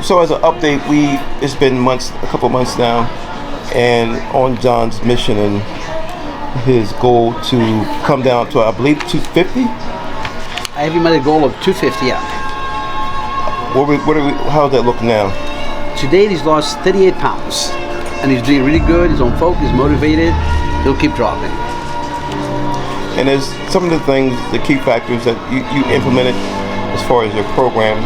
So as an update, it's been a couple months now, and on John's mission and his goal to come down to, I believe, 250. I have him at a goal of 250. Yeah. How's that look now? To date, he's lost 38 pounds, and he's doing really good. He's on focus, he's motivated. He'll keep dropping. And there's some of the things, the key factors that you implemented as far as your program.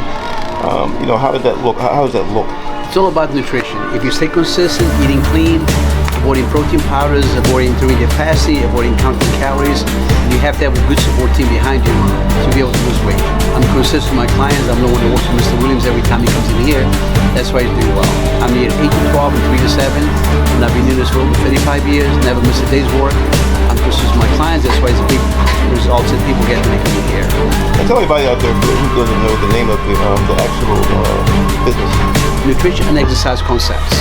How does that look? How does that look? It's all about nutrition. If you stay consistent, eating clean, avoiding protein powders, avoiding intermediate fasting, avoiding counting calories, you have to have a good support team behind you to be able to lose weight. I'm consistent with my clients. I'm the one that works with Mr. Williams every time he comes in here. That's why he's doing well. I'm here 8 to 12 and 3 to 7, and I've been doing this for over 35 years, never missed a day's work. I'm consistent with my clients. That's why it's big results that people get when they come in here. And tell everybody out there who doesn't know the name of the actual business. Nutrition and Exercise Concepts.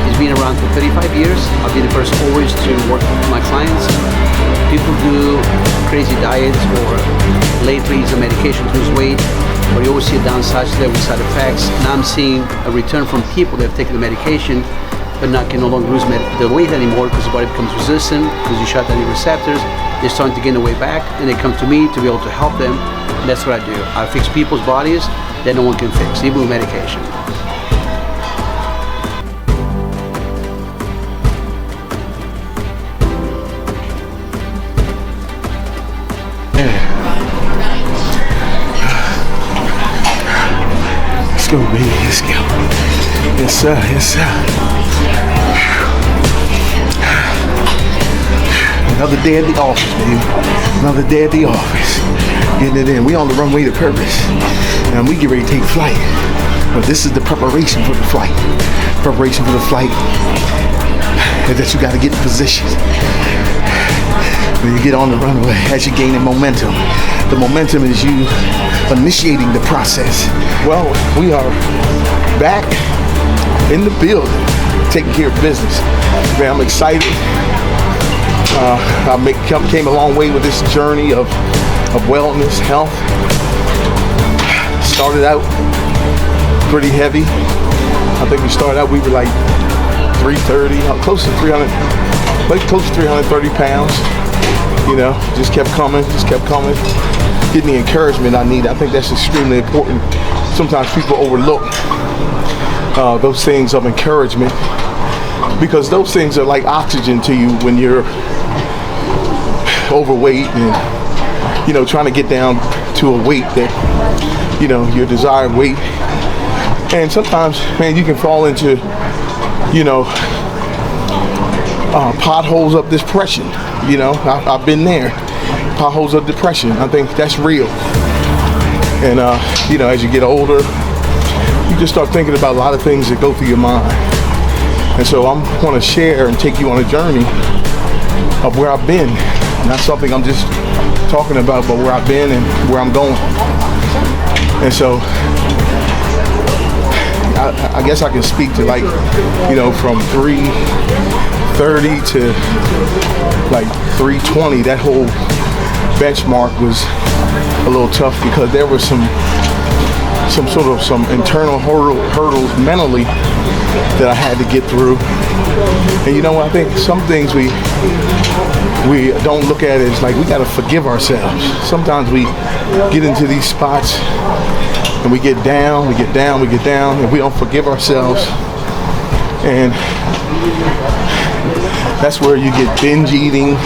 He's been around for 35 years. I've been the first always to work with my clients. People do crazy diets or late reads of medication to lose weight, but you always see a downside to that with side effects. Now I'm seeing a return from people that have taken the medication but can no longer lose the weight anymore because the body becomes resistant, because you shut down your receptors. They're starting to gain the weight back, and they come to me to be able to help them. And that's what I do. I fix people's bodies that no one can fix, even with medication. Let's go, baby. Let's go. Yes, sir. Yes, sir. Another day at the office, baby. Another day at the office. Getting it in. We on the runway to purpose. And we get ready to take flight. But this is the preparation for the flight. Preparation for the flight is that you got to get in position. When you get on the runway, as you're gaining momentum. The momentum is you initiating the process. Well, we are back in the building, taking care of business. Man, I'm excited. I came a long way with this journey of wellness, health. Started out pretty heavy. I think we started out, we were like 330, close to 300, like close to 330 pounds. Just kept coming, getting the encouragement I need. I think that's extremely important. Sometimes people overlook those things of encouragement, because those things are like oxygen to you when you're overweight and trying to get down to a weight that your desired weight. And sometimes, man, you can fall into potholes of depression. I've been there. Potholes of depression. I think that's real. And as you get older, you just start thinking about a lot of things that go through your mind. And so I want to share and take you on a journey of where I've been. Not something I'm just talking about, but where I've been and where I'm going. And so I guess I can speak to from 330 to like 320. That whole benchmark was a little tough because there was some internal hurdles mentally that I had to get through. And I think some things we don't look at as like we got to forgive ourselves. Sometimes we get into these spots and we get down, and we don't forgive ourselves. And that's where you get binge eating.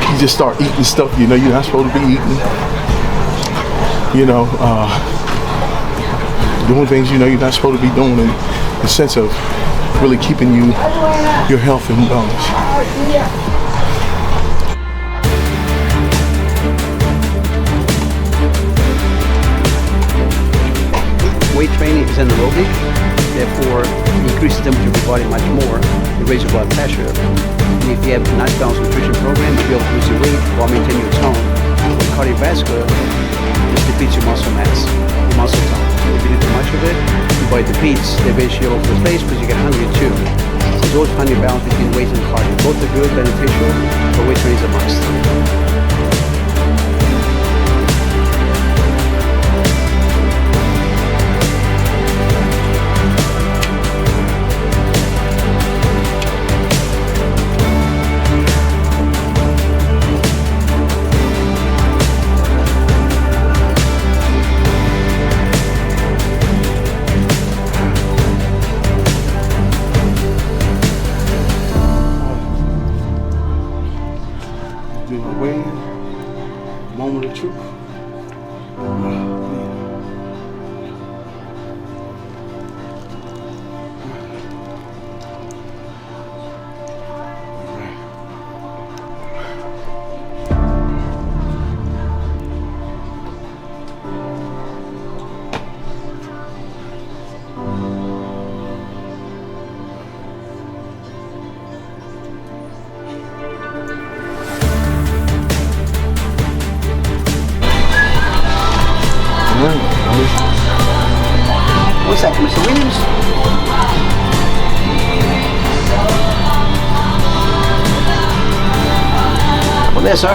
You just start eating stuff you're not supposed to be eating. Doing things you're not supposed to be doing, in the sense of really keeping your health and wellness. Weight training is anaerobic, therefore it increases the temperature of your body much more, it raises your blood pressure. And if you have a nice balanced nutrition program, you'll be able to lose your weight while maintaining your tone. With cardiovascular, it depletes your muscle mass, your muscle tone. If you do too much of it, your body depletes, they eventually all over the place because you get hungry too. So you always find your balance between weight and cardio. Both are good, beneficial, but weight training is a must. Away, moment of truth. One second, Mr. Williams. Well, there, sir.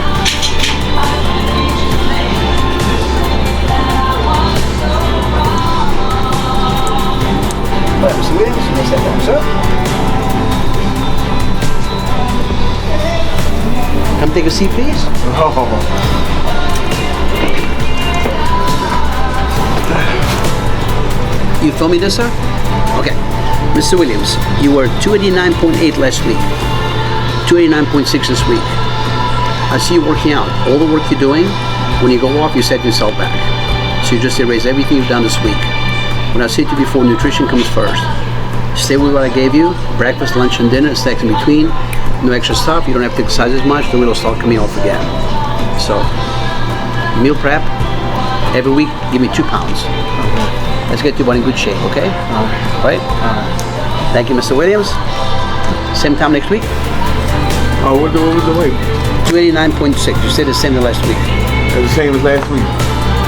Well, Mr. Williams, next step down, sir. Come take a seat, please. You filming this, sir? Okay. Mr. Williams, you were 289.8 last week, 289.6 this week. I see you working out. All the work you're doing, when you go off, you set yourself back. So you just erase everything you've done this week. When I said to you before, nutrition comes first. Stay with what I gave you, breakfast, lunch, and dinner, snacks in between. No extra stuff, you don't have to exercise as much, the weight will start coming off again. So, meal prep, every week, give me 2 pounds. Let's get your body in good shape, okay? Right? Thank you, Mr. Williams. Same time next week? Oh, what was the weight? 289.6. You said the same as last week. The same as last week.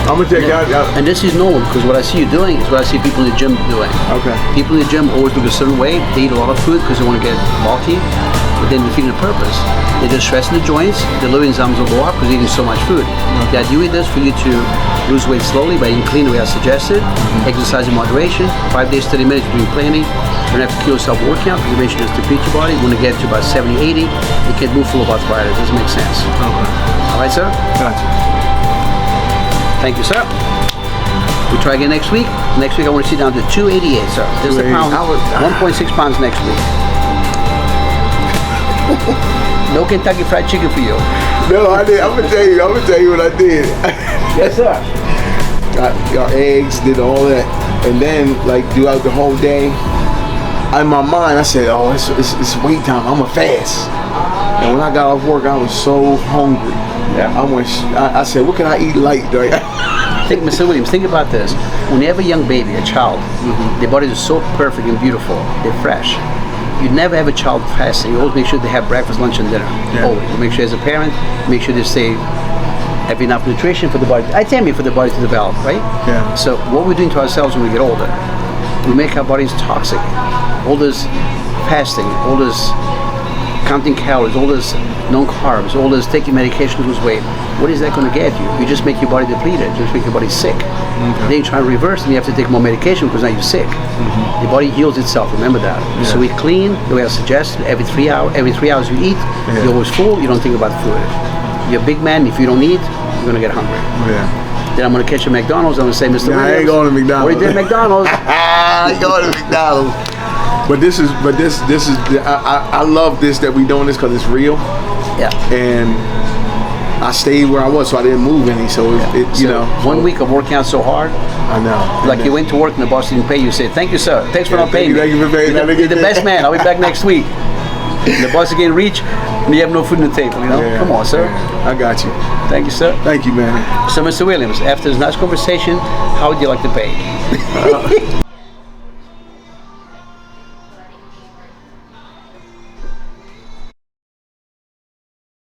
I'm gonna take out. And this is normal because what I see you doing is what I see people in the gym doing. Okay. People in the gym always look a certain way. They eat a lot of food because they want to get bulky, but then defeating the purpose. They're just stressing the joints. The liver enzymes will go up because they're eating so much food. The idea with this for you to lose weight slowly by eating clean the way I suggested, exercise in moderation, 5 days, 30 minutes doing planning. You don't have to kill yourself working out because eventually just deplete your body. When you get to about 70, 80, you can't move full of arthritis. Doesn't make sense. Okay. All right, sir? Gotcha. Thank you, sir. We try again next week. Next week I want to see down to 288, sir. Just a pound, 1.6 pounds next week. No Kentucky Fried Chicken for you. No, I did. I'm gonna tell you what I did. Yes, sir. Got eggs, did all that, and then like throughout the whole day, in my mind I said, "Oh, it's wait time. I'm a fast." And when I got off work, I was so hungry. Yeah. I said, "What can I eat light?" Right? Think, Mr. Williams, think about this. When you have a young baby, a child, their bodies are so perfect and beautiful. They're fresh. You never have a child fasting. You always make sure they have breakfast, lunch, and dinner. Yeah. Always. You make sure as a parent, make sure they have enough nutrition for the body. For the body to develop, right? Yeah. So what we're doing to ourselves when we get older, we make our bodies toxic. All this fasting, all this counting calories, all this non-carbs, all this taking medication to lose weight. What is that going to get you? You just make your body depleted. You just make your body sick. Okay. Then you try to reverse and you have to take more medication because now you're sick. Your body heals itself, remember that. Yeah. So we clean, the way I suggest, every 3 hours you eat, you're always full, you don't think about food. You're a big man, if you don't eat, you're going to get hungry. Yeah. Then I'm going to catch you at McDonald's, I'm going to say, Mr. Williams, I ain't going to McDonald's. what you did at McDonald's? I ain't going to McDonald's. But this is I love this that we doing this because it's real. Yeah. And I stayed where I was, so I didn't move any. So you know, 1 week of working out so hard. I know. Like you went to work and the boss didn't pay you. Say, thank you, sir. Thanks for not paying me. Thank you for paying me. You're the best man. I'll be back next week. The boss again reach, and you have no food on the table. You know, Yeah, come on, sir. yeah. I got you. Thank you, sir. Thank you, man. So, Mr. Williams, after this nice conversation, how would you like to pay?